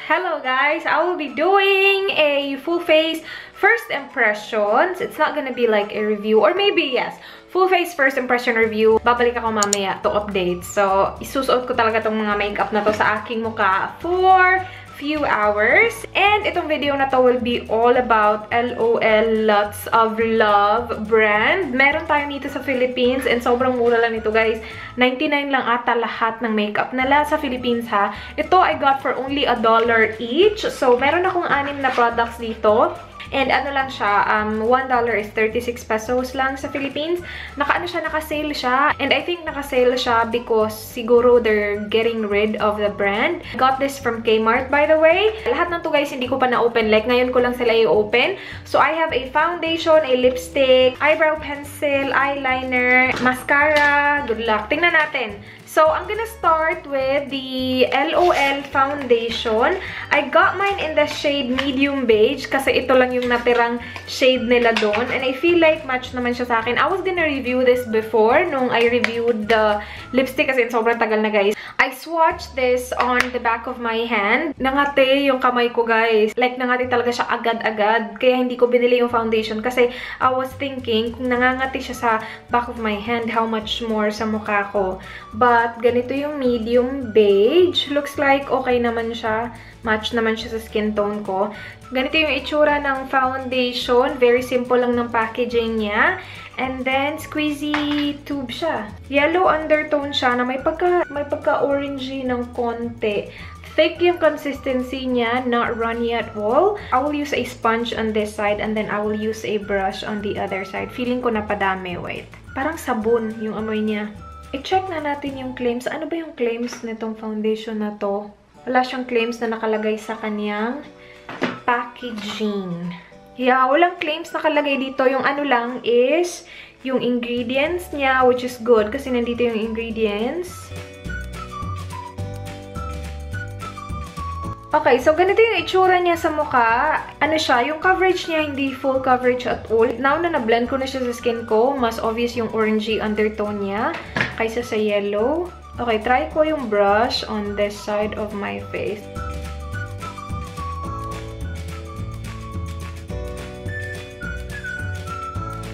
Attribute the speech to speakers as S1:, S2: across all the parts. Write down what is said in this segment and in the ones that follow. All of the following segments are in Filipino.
S1: Hello guys! I will be doing a full face first impressions. It's not gonna be like a review, or maybe yes, full face first impression review. Babalik ako mamaya to update. So, isusuot ko talaga tong mga makeup na to sa aking mukha for few hours. And itong video na to will be all about LOL Lots of Love brand. Meron tayo dito sa Philippines and sobrang mura lang ito guys. 99 lang ata lahat ng makeup nila sa Philippines ha. Ito I got for only $1 each. So meron akong 6 na products dito. And ano lang siya, $1 is 36 pesos lang sa Philippines. Naka-sale siya. And I think naka-sale siya because siguro they're getting rid of the brand. I got this from Kmart by the way. Lahat ng to guys hindi ko pa na-open. Like ngayon ko lang sila i-open. So I have a foundation, a lipstick, eyebrow pencil, eyeliner, mascara. Good luck. Tingnan natin. So, I'm gonna start with the LOL foundation. I got mine in the shade medium beige kasi ito lang yung natirang shade nila doon. And I feel like match naman siya sa akin. I was gonna review this before nung I reviewed the lipstick kasi sobrang tagal na guys. I swatched this on the back of my hand. Nangati yung kamay ko guys. Like nangati talaga siya agad-agad. Kaya hindi ko binili yung foundation kasi I was thinking kung nangangati siya sa back of my hand, how much more sa mukha ko. But ganito yung medium beige. Looks like okay naman siya. Match naman siya sa skin tone ko. Ganito yung itsura ng foundation. Very simple lang ng packaging niya. And then, squeezy tube siya. Yellow undertone siya na may pagka-orangey ng konti. Thick yung consistency niya, not runny at all. I will use a sponge on this side and then I will use a brush on the other side. Feeling ko napadami. Wait. Parang sabon yung amoy niya. I-check na natin yung claims. Ano ba yung claims nitong foundation na to? Wala siyang claims na nakalagay sa kanyang packaging. Yeah, walang claims nakalagay dito. Yung ano lang is yung ingredients niya, which is good kasi nandito yung ingredients. Okay, so ganito yung itsura niya sa mukha. Ano siya, yung coverage niya hindi full coverage at all. Now na na-blend ko na siya sa skin ko, mas obvious yung orangey undertone niya kaysa sa yellow. Okay, try ko yung brush on this side of my face.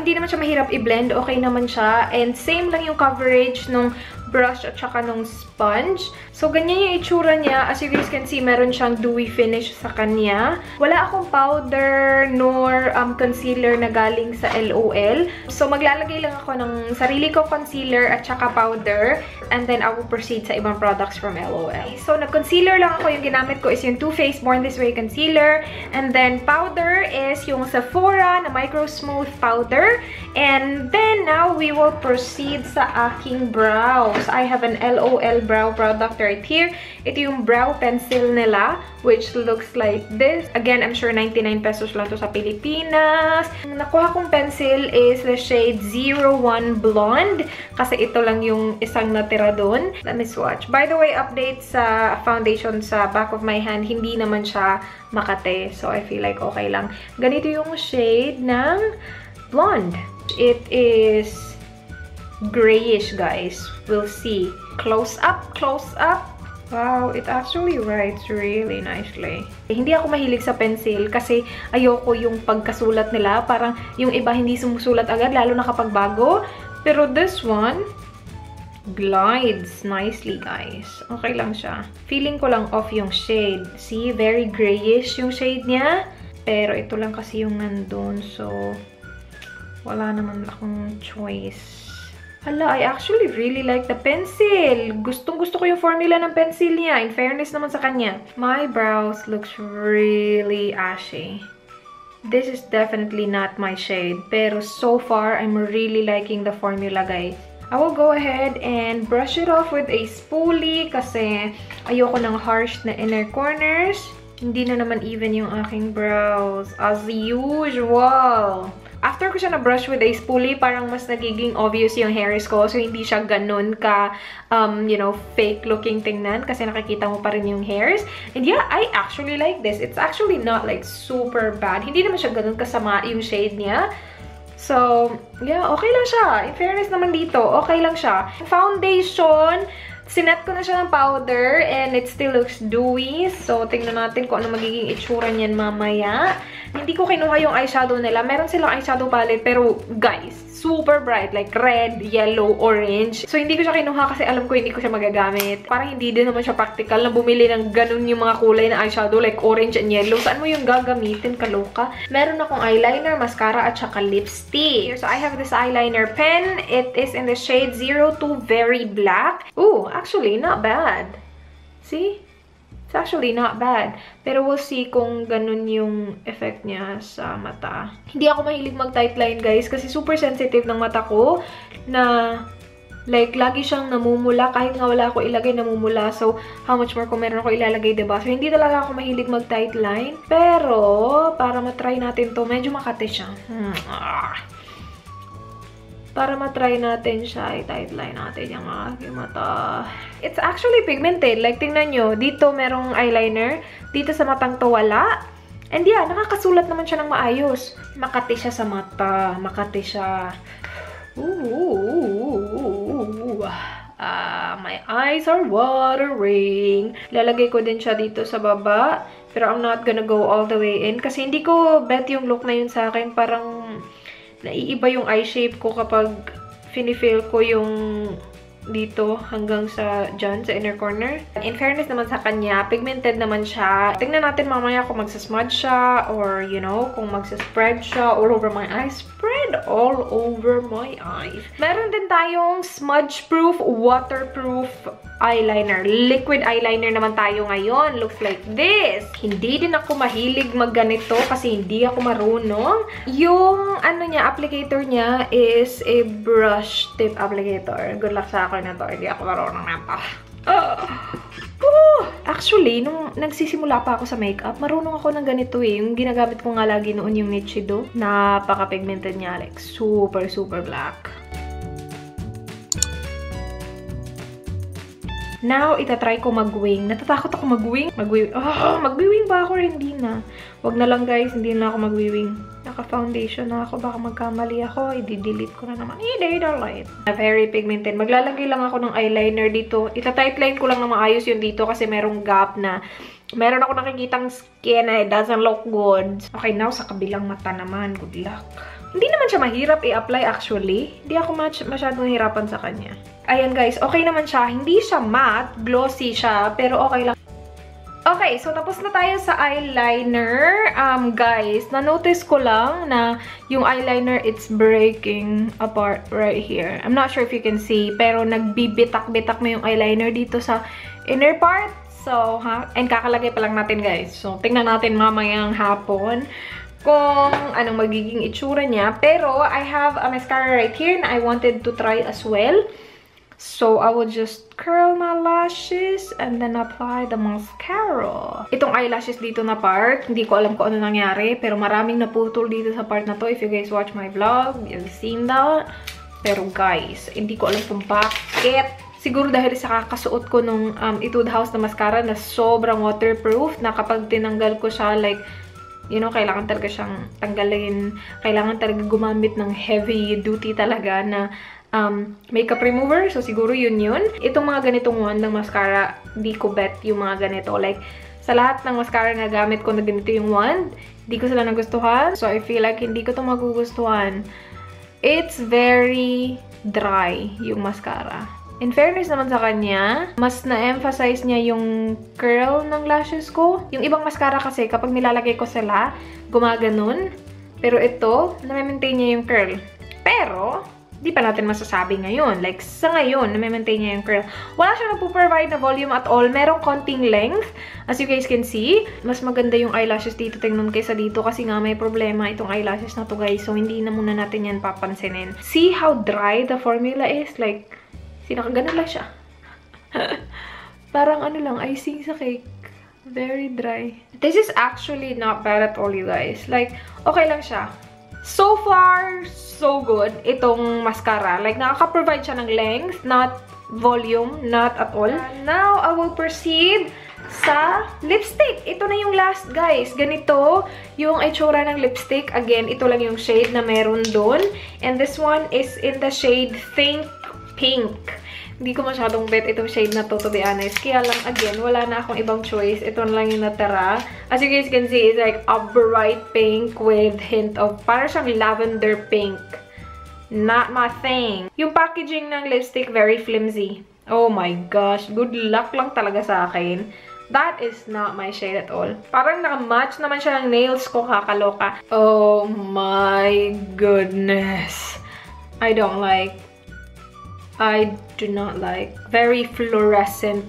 S1: Hindi naman siya mahirap i-blend. Okay naman siya. And same lang yung coverage nung brush at saka nung sponge. So, ganyan yung itsura niya. As you guys can see, meron siyang dewy finish sa kanya. Wala akong powder nor concealer na galing sa LOL. So, maglalagay lang ako ng sarili ko concealer at saka powder. And then, I will proceed sa ibang products from LOL. So, nag-concealer lang ako. Yung ginamit ko is yung Too Faced Born This Way concealer. And then, powder is yung Sephora na Micro Smooth powder. And then, now, we will proceed sa aking brows. I have an LOL brow product right here. Ito yung brow pencil nila, which looks like this. Again, I'm sure 99 pesos lang to sa Pilipinas. Ang nakuha kong pencil is the shade 01 Blonde. Kasi ito lang yung isang natira dun. Let me swatch. By the way, update sa foundation sa back of my hand. Hindi naman siya makate. So, I feel like okay lang. Ganito yung shade ng Blonde. It is grayish, guys. We'll see. Close up, close up. Wow, it actually writes really nicely. Hindi ako mahilig sa pencil kasi ayoko yung pagkasulat nila. Parang yung iba hindi sumusulat agad, lalo na kapag bago. Pero this one glides nicely, guys. Okay lang siya. Feeling ko lang off yung shade. See, very grayish yung shade niya. Pero ito lang kasi yung nandun. So, wala naman akong choice. Hala, I actually really like the pencil. Gustong-gusto ko yung formula ng pencil niya. In fairness naman sa kanya. My brows looks really ashy. This is definitely not my shade. Pero so far, I'm really liking the formula, guys. I will go ahead and brush it off with a spoolie kasi ayoko ng harsh na inner corners. Hindi na naman even yung aking brows. As usual. After ko siya na-brush with a spoolie, parang mas nagiging obvious yung hairs ko. So, hindi siya ganun ka, you know, fake-looking tingnan. Kasi nakikita mo pa rin yung hairs. And yeah, I actually like this. It's actually not like super bad. Hindi naman siya ganun kasama yung shade niya. So, yeah, okay lang siya. In fairness naman dito, okay lang siya. Foundation, Sinet ko na siya ng powder and it still looks dewy. So, tingnan natin kung ano magiging itsura niyan mamaya. Hindi ko kinuha yung eyeshadow nila. Meron silang eyeshadow palette pero guys, super bright. Like red, yellow, orange. So, hindi ko siya kinuha kasi alam ko hindi ko siya magagamit. Parang hindi din naman siya practical na bumili ng ganun yung mga kulay na eyeshadow like orange and yellow. Saan mo yung gagamitin? Kaloka. Meron akong eyeliner, mascara, at saka lipstick. So, I have this eyeliner pen. It is in the shade 02 Very Black. Ooh, actually, not bad. See? It's actually not bad. Pero we'll see kung ganun yung effect niya sa mata. Hindi ako mahilig mag-tight line, guys, kasi super sensitive ng mata ko na like, lagi siyang namumula. Kahit nga wala ako ilagay, namumula. So, how much more kung meron ako ilalagay, diba? So, hindi talaga ako mahilig mag-tight line. Pero, para matry natin to, medyo makati siya. Para matry natin siya, i-tight line natin yung aking mata. It's actually pigmented. Like, tingnan nyo, dito merong eyeliner. Dito sa matang to, wala. And yeah, nakakasulat naman siya ng maayos. Makati siya sa mata. Makati siya. My eyes are watering. Lalagay ko din siya dito sa baba. Pero I'm not gonna go all the way in. Kasi hindi ko bet yung look na yun sa akin. Parang naiiba yung eye shape ko kapag finifill ko yung dito hanggang sa dyan, sa inner corner. In fairness naman sa kanya, pigmented naman siya. Tingnan natin mamaya kung magsasmudge siya or, you know, kung magsaspread siya all over my eyes. Spread all over my eyes. Meron din tayong smudge-proof, waterproof eyeliner. Liquid eyeliner naman tayo ngayon. Looks like this. Hindi din ako mahilig magganito kasi hindi ako marunong. Yung ano niya, applicator niya is a brush tip applicator. Good luck sa akin na to. Hindi ako marunong na to. Actually, nung nagsisimula pa ako sa makeup, marunong ako ng ganito eh. Yung ginagamit ko nga lagi noon yung Nichido. Napaka-pigmented niya. Like, super, super black. Now, itatry ko mag-wing. Natatakot ako mag-wing. Mag-wing ba ako? Hindi na. Wag na lang guys, hindi na ako mag-wing. Naka-foundation na ako. Baka magkamali ako. I-delete ko na naman. I-delete. Very pigmented. Maglalagay lang ako ng eyeliner dito. Ita-tightline ko lang na maayos yun dito kasi merong gap na meron ako nakikitang skin na it doesn't look good. Okay, now sa kabilang mata naman. Good luck. Hindi naman siya mahirap i-apply actually. Hindi ako masyadong hirapan sa kanya. Ayan guys, okay naman siya. Hindi siya matte, glossy siya, pero okay lang. Okay, so tapos na tayo sa eyeliner. Guys, na-notice ko lang na yung eyeliner, it's breaking apart right here. I'm not sure if you can see, pero nagbibitak-bitak na yung eyeliner dito sa inner part. So, and kakalagay pa lang natin guys. So, tingnan natin mamayang hapon kung anong magiging itsura niya. Pero, I have a mascara right here na I wanted to try as well. So, I will just curl my lashes and then apply the mascara. Itong eyelashes dito na part, hindi ko alam kung ano nangyari, pero maraming naputol dito sa part na to. If you guys watch my vlog, you've seen that. Pero guys, hindi ko alam kung bakit. Siguro dahil sa kakasuot ko nung Etude House na mascara na sobrang waterproof, na kapag tinanggal ko siya, like, you know, kailangan talaga siyang tanggalin. Kailangan talaga gumamit ng heavy duty talaga na makeup remover. So, siguro yun. Itong mga ganitong wand ng mascara, di ko bet yung mga ganito. Like, sa lahat ng mascara na gamit ko na ganito yung wand, di ko sila nagustuhan. So, I feel like hindi ko ito magugustuhan. It's very dry yung mascara. In fairness naman sa kanya, mas na-emphasize niya yung curl ng lashes ko. Yung ibang mascara kasi, kapag nilalagay ko sila, gumaganon. Pero ito, na-maintain niya yung curl. Pero, di pa natin masasabi ngayon. Like, sa ngayon, na-maintain niya yung curl. Wala siyang nagpo-provide na volume at all. Merong konting length. As you guys can see, mas maganda yung eyelashes dito tingnan kaysa dito kasi nga may problema itong eyelashes na to guys. So, hindi na muna natin yan papansinin. See how dry the formula is? Like, sinakaganon lang siya. Parang ano lang, icing sa cake. Very dry. This is actually not bad at all, you guys. Like, okay lang siya. So far, so good. Itong mascara. Like, nakaka-provide siya ng length, not volume, not at all. Now, I will proceed sa lipstick. Ito na yung last, guys. Ganito yung itsura ng lipstick. Again, ito lang yung shade na meron doon. And this one is in the shade Think Pink. Hindi ko masyadong bet itong shade na to be honest. Kaya lang, again, wala na akong ibang choice. Ito na lang yung natira. As you guys can see, it's like a bright pink with hint of, parang siyang lavender pink. Not my thing. Yung packaging ng lipstick, very flimsy. Oh my gosh. Good luck lang talaga sa akin. That is not my shade at all. Parang naka-match naman siya ng nails ko, kakaloka. Oh my goodness. I don't like. I do not like. Very fluorescent,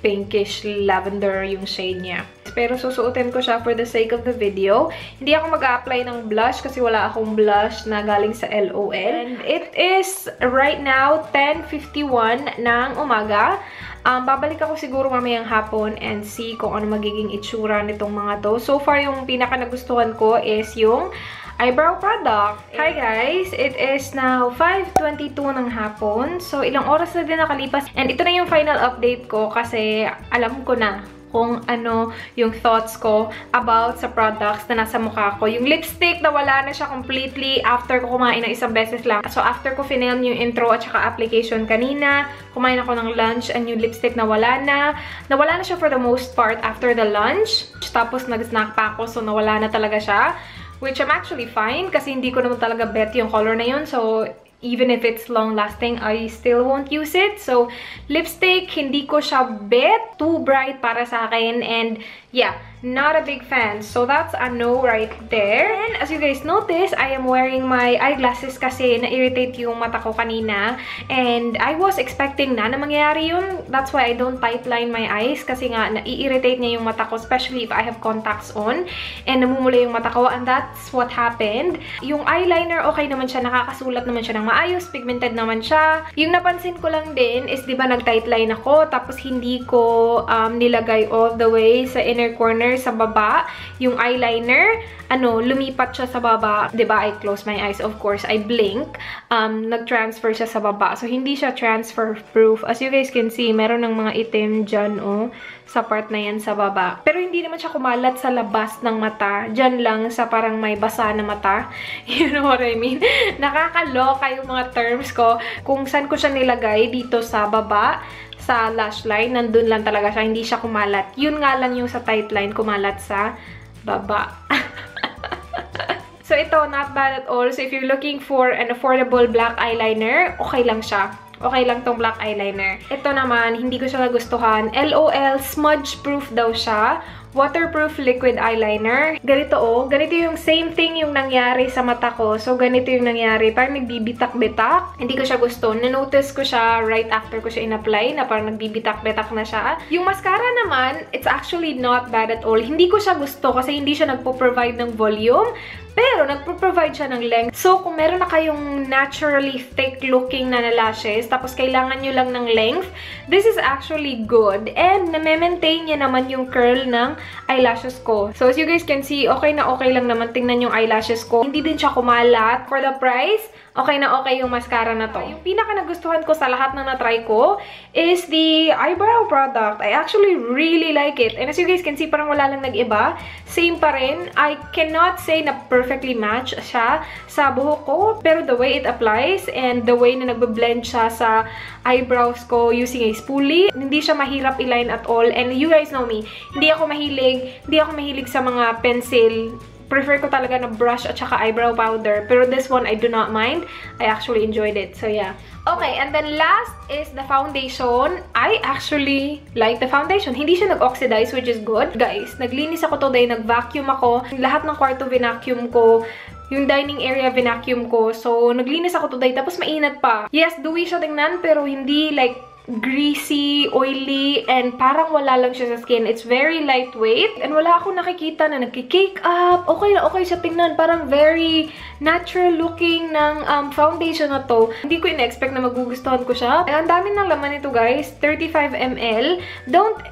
S1: pinkish lavender yung shade niya. Pero susuotin ko siya for the sake of the video. Hindi ako mag-a-apply ng blush kasi wala akong blush na galing sa LOL. And it is right now 10:51 ng umaga. Babalik ako siguro mamayang hapon and see kung ano magiging itsura nitong mga to. So far, yung pinaka nagustuhan ko is yung eyebrow product. Hi guys! It is now 5:22 ng hapon. So, ilang oras na din nakalipas. And ito na yung final update ko kasi alam ko na kung ano yung thoughts ko about sa products na nasa mukha ko. Yung lipstick, nawala na siya completely after ko kumain ng isang beses lang. So, after ko film yung intro at saka application kanina, kumain ako ng lunch and yung lipstick nawala na. Nawala na siya for the most part after the lunch. Tapos, nag-snack pa ako so nawala na talaga siya. Which I'm actually fine kasi hindi ko naman talaga bet yung color na yun. So, even if it's long-lasting, I still won't use it. So, lipstick, hindi ko siya bet. Too bright para sa akin. And, yeah, not a big fan. So, that's a no right there. And, as you guys notice, I am wearing my eyeglasses kasi na-irritate yung mata ko kanina. And, I was expecting na mangyayari yun. That's why I don't tightline my eyes kasi nga, na-irritate niya yung mata ko, especially if I have contacts on. And, namumula yung mata ko. And that's what happened. Yung eyeliner, okay naman siya. Nakakasulat naman siya ng maayos. Pigmented naman siya. Yung napansin ko lang din is, di ba, nag-tightline ako. Tapos, hindi ko nilagay all the way sa inner corner sa baba, yung eyeliner, lumipat siya sa baba. Diba, I close my eyes, of course, I blink. Nag-transfer siya sa baba. So, hindi siya transfer-proof. As you guys can see, meron ng mga itim dyan, sa part na yan sa baba. Pero hindi naman siya kumalat sa labas ng mata. Dyan lang sa parang may basa na mata. You know what I mean? Nakakaloka yung mga terms ko. Kung saan ko siya nilagay dito sa baba, sa lash line, nandun lang talaga siya, hindi siya kumalat. Yun nga lang yung sa tight line, kumalat sa baba. So, ito, not bad at all. So, if you're looking for an affordable black eyeliner, okay lang siya. Okay lang tong black eyeliner. Ito naman, hindi ko siya nagustuhan. LOL, smudge-proof daw siya. Waterproof liquid eyeliner. Ganito ganito yung same thing yung nangyari sa mata ko. So, ganito yung nangyari. Parang nagbibitak-bitak. Hindi ko siya gusto. Na-notice ko siya right after ko siya in-apply na parang nagbibitak-bitak na siya. Yung mascara naman, it's actually not bad at all. Hindi ko siya gusto kasi hindi siya nagpo-provide ng volume. Pero, nagpo-provide siya ng length. So, kung meron na kayong naturally thick-looking na lashes, tapos kailangan nyo lang ng length, this is actually good. And, na-maintain niya naman yung curl ng eyelashes ko. So, as you guys can see, okay na okay lang naman tingnan yung eyelashes ko. Hindi din siya kumalat. For the price, okay na okay yung mascara na to. Yung pinaka nagustuhan ko sa lahat na na-try ko is the eyebrow product. I actually really like it. And as you guys can see, parang wala lang nag-iba. Same pa rin. I cannot say na perfectly match siya sa buhok ko. Pero the way it applies and the way na nagbe-blend siya sa eyebrows ko using a spoolie, hindi siya mahirap i-line at all. And you guys know me, hindi ako mahilig sa mga pencil. Prefer ko talaga na brush at saka eyebrow powder. Pero this one, I do not mind. I actually enjoyed it. So, yeah. Okay, and then last is the foundation. I actually like the foundation. Hindi siya nag-oxidize, which is good. Guys, naglinis ako today. Nag-vacuum ako. Lahat ng kwarto vinacuum ko. Yung dining area vinacuum ko. So, naglinis ako today. Tapos, mainat pa. Yes, dewy siya tingnan. Pero hindi like greasy, oily, and parang wala lang siya sa skin. It's very lightweight. And wala akong nakikita na nagki-cake up. Okay na okay siya tingnan. Parang very natural looking ng foundation na to. Hindi ko in-expect na magugustuhan ko siya. Ang dami ng laman ito, guys. 35 ml. Don't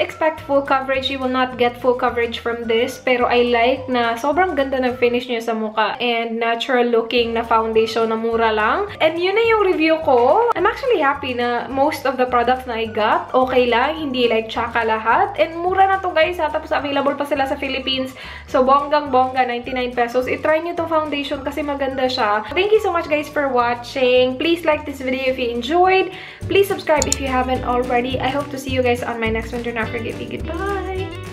S1: expect full coverage. You will not get full coverage from this. Pero I like na sobrang ganda ng finish niya sa mukha. And natural looking na foundation na mura lang. And yun na yung review ko. I'm actually happy na most of the products na I got, okay lang. Hindi like tsaka lahat. And mura na to guys ha. Tapos available pa sila sa Philippines. So bonggang-bongga, 99 pesos. I-try nyo tong foundation kasi maganda siya. Thank you so much guys for watching. Please like this video if you enjoyed. Please subscribe if you haven't already. I hope to see you guys on my next one. Do not forget to goodbye.